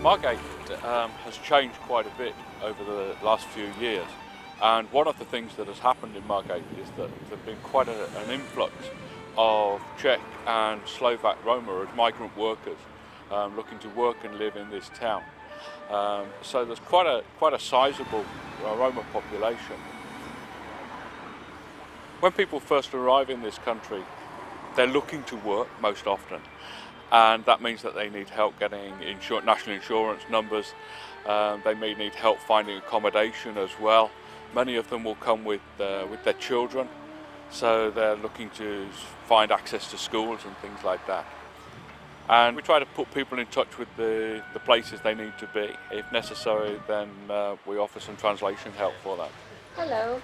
Margate has changed quite a bit over the last few years, and one of the things that has happened in Margate is that there's been quite an influx of Czech and Slovak Roma as migrant workers looking to work and live in this town. So there's quite a sizable Roma population. When people first arrive in this country, they're looking to work most often, and that means that they need help getting national insurance numbers. They may need help finding accommodation as well. Many of them will come with their children, so they're looking to find access to schools and things like that. And we try to put people in touch with the places they need to be. If necessary, then we offer some translation help for that. Hello,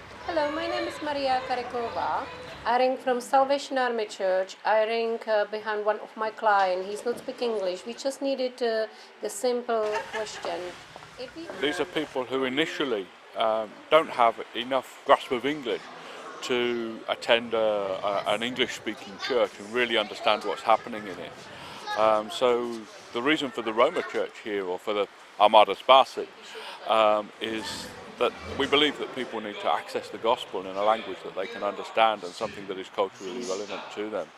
my name is Maria Karikova. I ring from Salvation Army Church. I ring behind one of my clients. He's not speaking English. We just needed the simple question. These are people who initially don't have enough grasp of English to attend an English-speaking church and really understand what's happening in it. So the reason for the Roma church here, or for the Armada Spasy, is that we believe that people need to access the gospel in a language that they can understand and something that is culturally relevant to them.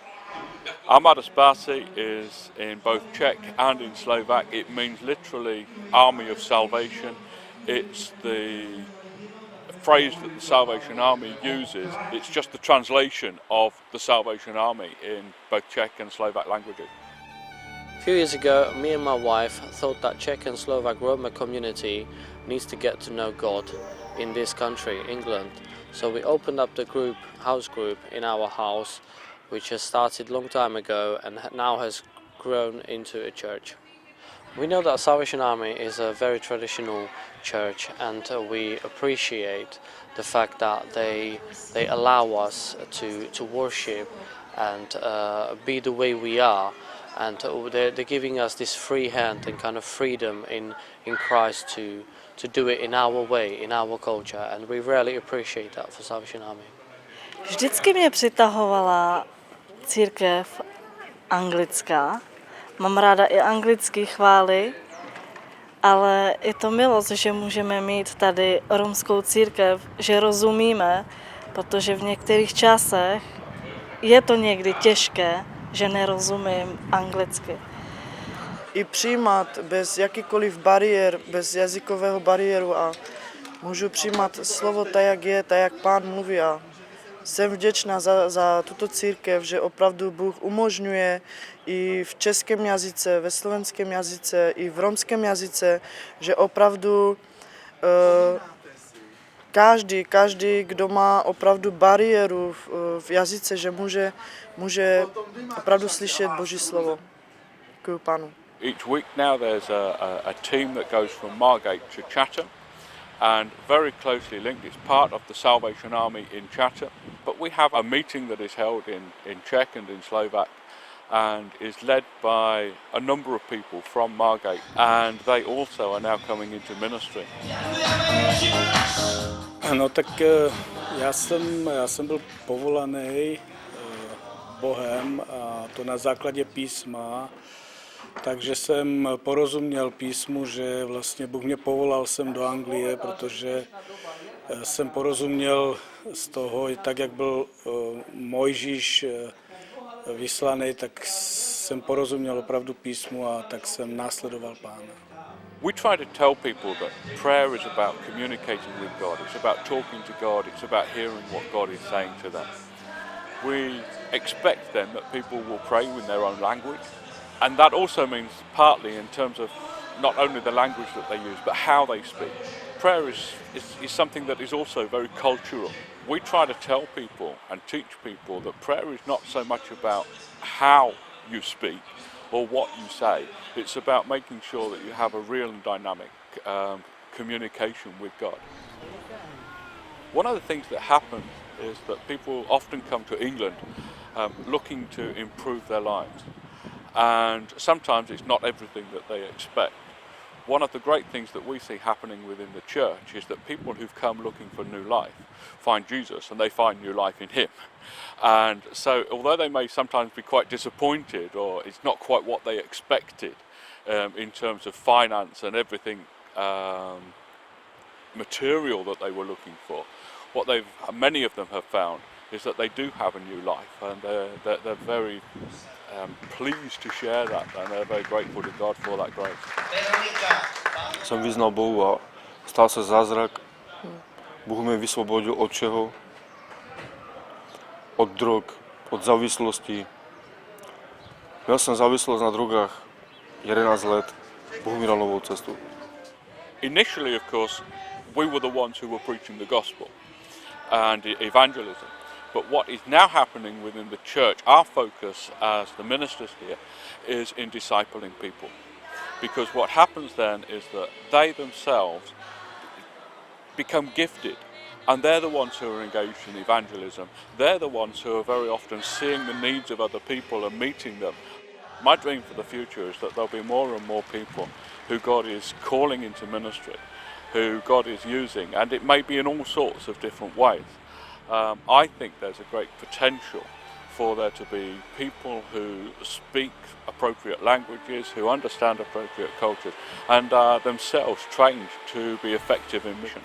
Armada Spasy is in both Czech and in Slovak. It means literally Army of Salvation. It's the phrase that the Salvation Army uses. It's just the translation of the Salvation Army in both Czech and Slovak languages. A few years ago, me and my wife thought that Czech and Slovak Roma community needs to get to know God in this country, England. So we opened up the house group in our house, which has started a long time ago and now has grown into a church. We know that Salvation Army is a very traditional church, and we appreciate the fact that they allow us to worship and be the way we are. And they're giving us this free hand and kind of freedom in Christ to do it in our way, in our culture, and we really appreciate that for Salvation Army. Vždycky mě přitahovala církev anglická. Mám ráda i anglické chvály, ale je to milost, že můžeme mít tady romskou církev, že rozumíme, protože v některých časech je to někdy těžké, že nerozumím anglicky. I přijímat bez jakýkoliv bariér, bez jazykového bariéru, a můžu přijímat slovo tak, jak je, tak, jak Pán mluví. A jsem vděčná za tuto církev, že opravdu Bůh umožňuje i v českém jazyce, ve slovenském jazyce, i v romském jazyce, že opravdu každý, kdo má opravdu bariéru v jazyce, že může opravdu slyšet Boží slovo. Děkuji Pánu. Each week now there's a team that goes from Margate to Chatham, and very closely linked, it's part of the Salvation Army in Chatham. But we have a meeting that is held in Czech and in Slovak, and is led by a number of people from Margate, and they also are now coming into ministry. No tak já jsem byl povolaný Bohem, a to na základě písma, takže jsem porozuměl písmu, že vlastně Bůh mě povolal sem do Anglie, protože jsem porozuměl z toho, tak jak byl Mojžíš vyslaný, tak jsem porozuměl opravdu písmu, a tak jsem následoval Pána. We try to tell people that prayer is about communicating with God, it's about talking to God, it's about hearing what God is saying to them. We expect then that people will pray in their own language, and that also means partly in terms of not only the language that they use, but how they speak. Prayer is something that is also very cultural. We try to tell people and teach people that prayer is not so much about how you speak or what you say. It's about making sure that you have a real and dynamic communication with God. One of the things that happens is that people often come to England looking to improve their lives, and sometimes it's not everything that they expect. One of the great things that we see happening within the church is that people who've come looking for new life find Jesus, and they find new life in him. And so although they may sometimes be quite disappointed, or it's not quite what they expected, in terms of finance and everything material that they were looking for. What many of them have found is that they do have a new life, and they're very pleased to share that, and they're very grateful to God for that grace. Jsem vyznal Bohu a stal se zázrak. Bůh mě vysvobodil od čeho? Od drog, od závislosti. Měl jsem závislost na drogách 11 let. Bůh mi dal novou cestu. Initially, of course, we were the ones who were preaching the gospel and evangelism. But what is now happening within the church, our focus as the ministers here, is in discipling people. Because what happens then is that they themselves become gifted, and they're the ones who are engaged in evangelism. They're the ones who are very often seeing the needs of other people and meeting them. My dream for the future is that there'll be more and more people who God is calling into ministry, who God is using, and it may be in all sorts of different ways. I think there's a great potential for there to be people who speak appropriate languages, who understand appropriate cultures, and are themselves trained to be effective in mission.